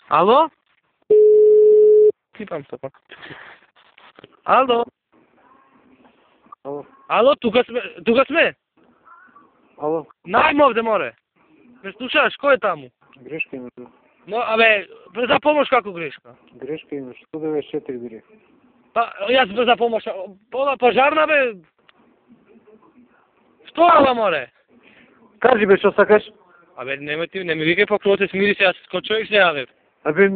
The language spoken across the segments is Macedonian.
Ало? Типам се пак. Ало? Ало? Ало, тука сме? Ало? Најмо овде, море. Ме слушаш, кој е таму? Грешка имаш. Но, абе, за помош како грешка? Грешка имаш. 194 бири. Па, јас за помош. Пола пожарна, бе. Што ала, море? Кажи бе, што сакаш? Абе, не ми викај по клоце, смири се, јас ко човек се јавев. Абе,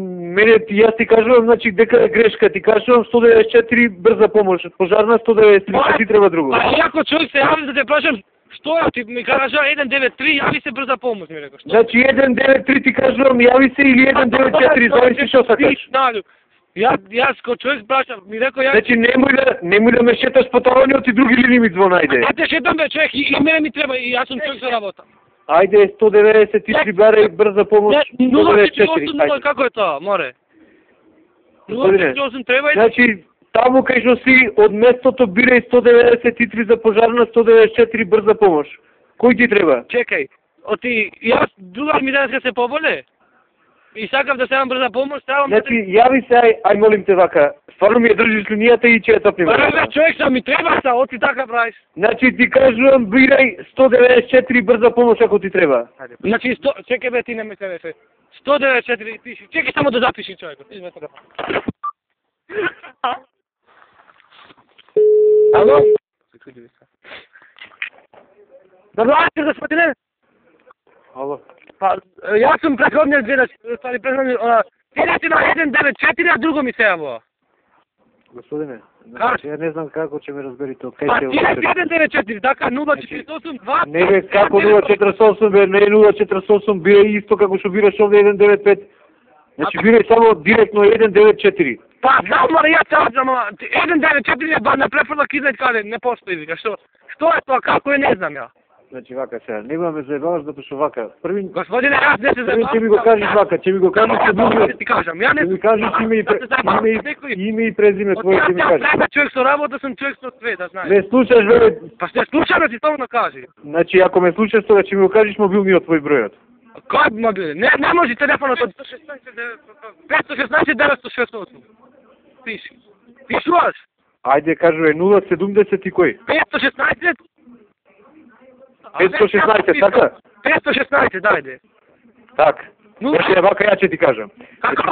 јас ти кажувам, значи, дека е грешка. Ти кажувам 194 брза помош. Пожарна 193, ти треба друго. А јако човек се јавив да те прашам, што е, ти ми кажа 193, јави се брза помош, ми рекол. Значи 193 ти кажувам, јави се или 194, зависи што сакаш. Јас ко човек прашам, ми рекол јас... Значи немој да ме шеташ по таваниот и други линии ми звон, ајде. А те шетам бе човек и мене ми треба, и јас сум човек за работа. Ајде 193 баре брза помош. 048 како е тоа, море? 048 треба и... Значи таму кај што си од местото бирај 193 за пожарна, 194 брза помош. Кој ти треба? Чекај, јас другар ми денеска се поболе? И сакам да седам брза помош, ставам... Значи, јави се, ај молим те вака. Стварно ми ја држиш линијата и ќе ја топим. Бе, човек са ми треба са, оти така правиш. Значи ти кажувам, бирај 194 брза помош ако ти треба. Значи, чекај бе, ти не ме се 194, пиши. Чекај само да запиши човекот. Ало? Добро вечер, господине. Ало. Па, јас сум претходниот гледач, стари претходниот, ти на 194, а друго ми се јавува. Господине, значи, ја не знам како ќе ме разберите од кај Па, се... ти е 194, така 048, 2... Не бе, како 048 бе, не е 048, бирај исто како што бираш овде 195. Значи, бирај само директно 194. Па, знам, мора, јас саđам, 194 е на префрлак изнет каде, не постои, вика, што е тоа, како е, не знам ја. Значи вака сега, не ме заебаваш затоа што вака. Први Господине, јас не се заебавам. Ќе ми го кажеш вака, ќе ми го кажеш ќе ти кажам, ја не... Ќе ми кажеш име и презиме твое ќе ми кажеш. Ја човек со работа, сум човек со свет, да знаеш. Ме слушаш, бе? Па ще слушам да ти тоа кажи. Значи, ако ме слушаш, тога ќе ми го кажеш мобилниот твој бројот. Кој мобил? Не може телефонот од 516 968. Пиши. Пишуваш? Ајде, кажувај 070 и кој? 516 516, така? 516, дајде. Так. Значи, вака ја ќе ти кажам. Значи,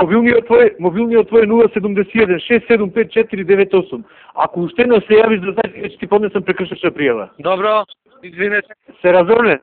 мобилниот твој 071 675 498. Ако уште не се јавиш, да знаеш, ќе ти поднесам прекршачна пријава. Добро, извинете. Се разорне?